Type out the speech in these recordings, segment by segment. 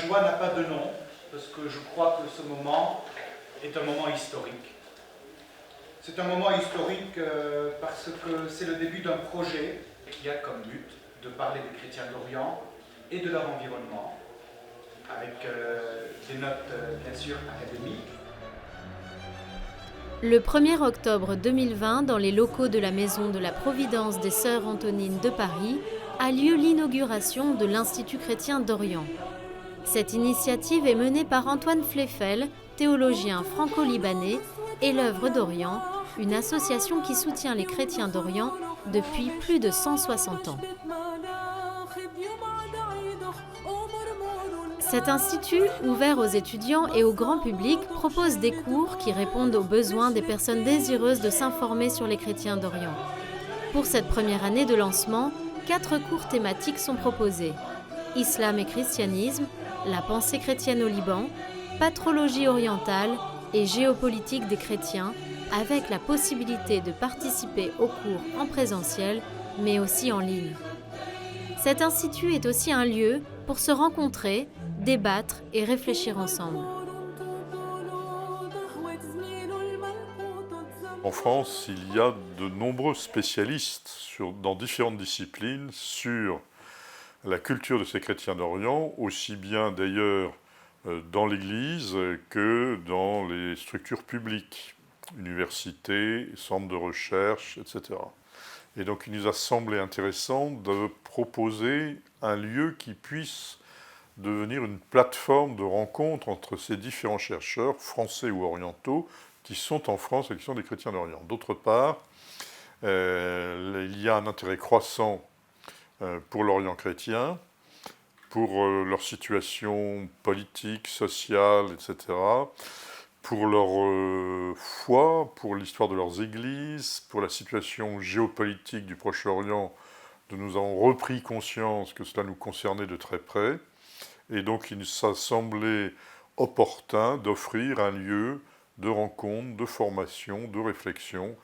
joie n'a pas de nom, parce que je crois que ce moment est un moment historique. C'est un moment historique parce que c'est le début d'un projet qui a comme but de parler des chrétiens d'Orient et de leur environnement, avec des notes bien sûr académiques. Le 1er octobre 2020, dans les locaux de la Maison de la Providence des Sœurs Antonines de Paris, a lieu l'inauguration de l'Institut chrétien d'Orient. Cette initiative est menée par Antoine Fleffel, théologien franco-libanais, et l'œuvre d'Orient, une association qui soutient les chrétiens d'Orient depuis plus de 160 ans. Cet institut, ouvert aux étudiants et au grand public, propose des cours qui répondent aux besoins des personnes désireuses de s'informer sur les chrétiens d'Orient. Pour cette première année de lancement, 4 cours thématiques sont proposés. Islam et christianisme, la pensée chrétienne au Liban, patrologie orientale et géopolitique des chrétiens, avec la possibilité de participer aux cours en présentiel, mais aussi en ligne. Cet institut est aussi un lieu pour se rencontrer, débattre et réfléchir ensemble. En France, il y a de nombreux spécialistes dans différentes disciplines sur la culture de ces chrétiens d'Orient, aussi bien d'ailleurs dans l'Église que dans les structures publiques, universités, centres de recherche, etc. Et donc il nous a semblé intéressant de proposer un lieu qui puisse devenir une plateforme de rencontre entre ces différents chercheurs, français ou orientaux, qui sont en France et qui sont des chrétiens d'Orient. D'autre part, il y a un intérêt croissant pour l'Orient chrétien, pour leur situation politique, sociale, etc., pour leur foi, pour l'histoire de leurs églises, pour la situation géopolitique du Proche-Orient, dont nous avons repris conscience que cela nous concernait de très près. Et donc il nous a semblé opportun d'offrir un lieu de rencontre, de formation, de réflexion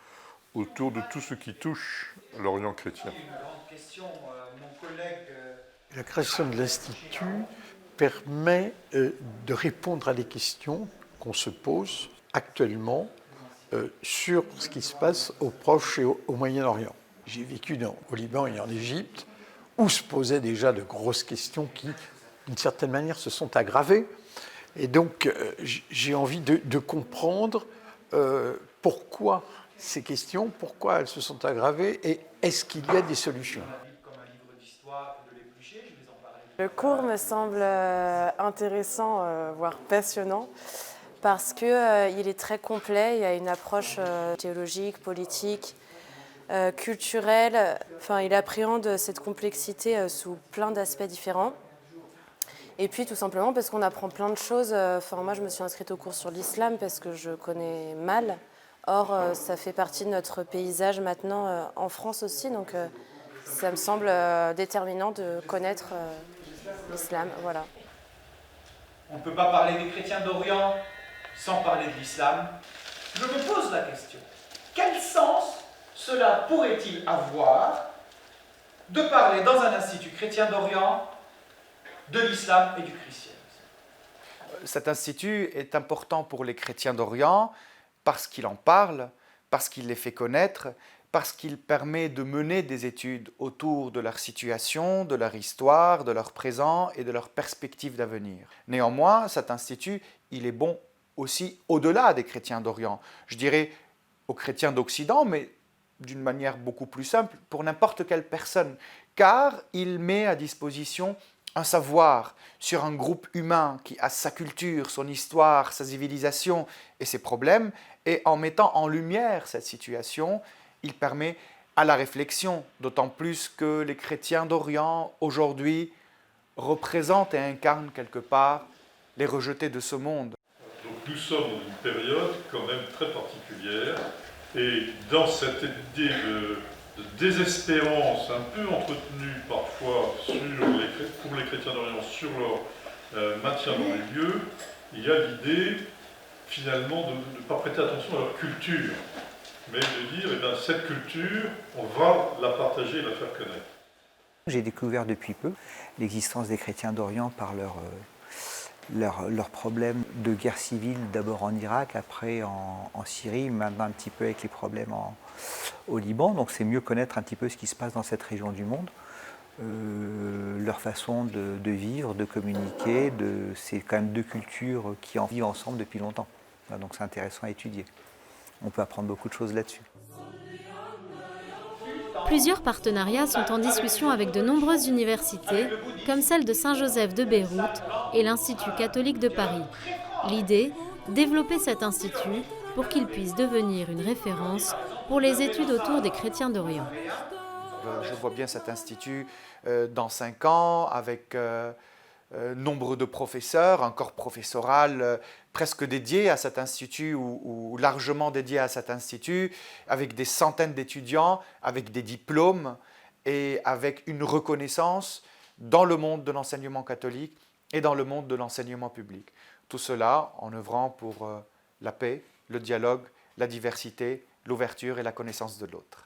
autour de tout ce qui touche l'Orient chrétien. La création de l'Institut permet de répondre à des questions qu'on se pose actuellement sur ce qui se passe au Proche et au Moyen-Orient. J'ai vécu au Liban et en Égypte, où se posaient déjà de grosses questions qui, d'une certaine manière, se sont aggravées. Et donc, j'ai envie de comprendre pourquoi ces questions, pourquoi elles se sont aggravées et est-ce qu'il y a des solutions. Le cours me semble intéressant, voire passionnant, parce qu'il est très complet, il y a une approche théologique, politique, culturelle. Enfin, il appréhende cette complexité sous plein d'aspects différents. Et puis tout simplement parce qu'on apprend plein de choses. Moi, je me suis inscrite au cours sur l'islam parce que je connais mal. Or, ça fait partie de notre paysage maintenant en France aussi. Donc, ça me semble déterminant de connaître l'islam. Voilà. On ne peut pas parler des chrétiens d'Orient sans parler de l'islam. Je me pose la question. Quel sens cela pourrait-il avoir de parler dans un institut chrétien d'Orient de l'islam et du christianisme? Cet institut est important pour les chrétiens d'Orient parce qu'il en parle, parce qu'il les fait connaître, parce qu'il permet de mener des études autour de leur situation, de leur histoire, de leur présent et de leurs perspectives d'avenir. Néanmoins, cet institut, il est bon aussi au-delà des chrétiens d'Orient. Je dirais aux chrétiens d'Occident, mais d'une manière beaucoup plus simple, pour n'importe quelle personne, car il met à disposition un savoir sur un groupe humain qui a sa culture, son histoire, sa civilisation et ses problèmes, et en mettant en lumière cette situation, il permet à la réflexion, d'autant plus que les chrétiens d'Orient, aujourd'hui, représentent et incarnent quelque part les rejetés de ce monde. Donc nous sommes dans une période quand même très particulière, et dans cette idée de désespérance un peu entretenue parfois pour les chrétiens d'Orient sur leur maintien dans les lieux, il y a l'idée finalement de ne pas prêter attention à leur culture, mais de dire, cette culture, on va la partager et la faire connaître. J'ai découvert depuis peu l'existence des chrétiens d'Orient par leur leurs problèmes de guerre civile, d'abord en Irak, après en Syrie, maintenant un petit peu avec les problèmes au Liban. Donc c'est mieux connaître un petit peu ce qui se passe dans cette région du monde. Leur façon de vivre, de communiquer, c'est quand même deux cultures qui en vivent ensemble depuis longtemps. Donc c'est intéressant à étudier. On peut apprendre beaucoup de choses là-dessus. Plusieurs partenariats sont en discussion avec de nombreuses universités, comme celle de Saint-Joseph de Beyrouth et l'Institut catholique de Paris. L'idée, développer cet institut pour qu'il puisse devenir une référence pour les études autour des chrétiens d'Orient. Je vois bien cet institut dans 5 ans avec nombre de professeurs, un corps professoral presque dédié à cet institut ou largement dédié à cet institut, avec des centaines d'étudiants, avec des diplômes et avec une reconnaissance dans le monde de l'enseignement catholique et dans le monde de l'enseignement public. Tout cela en œuvrant pour la paix, le dialogue, la diversité, l'ouverture et la connaissance de l'autre.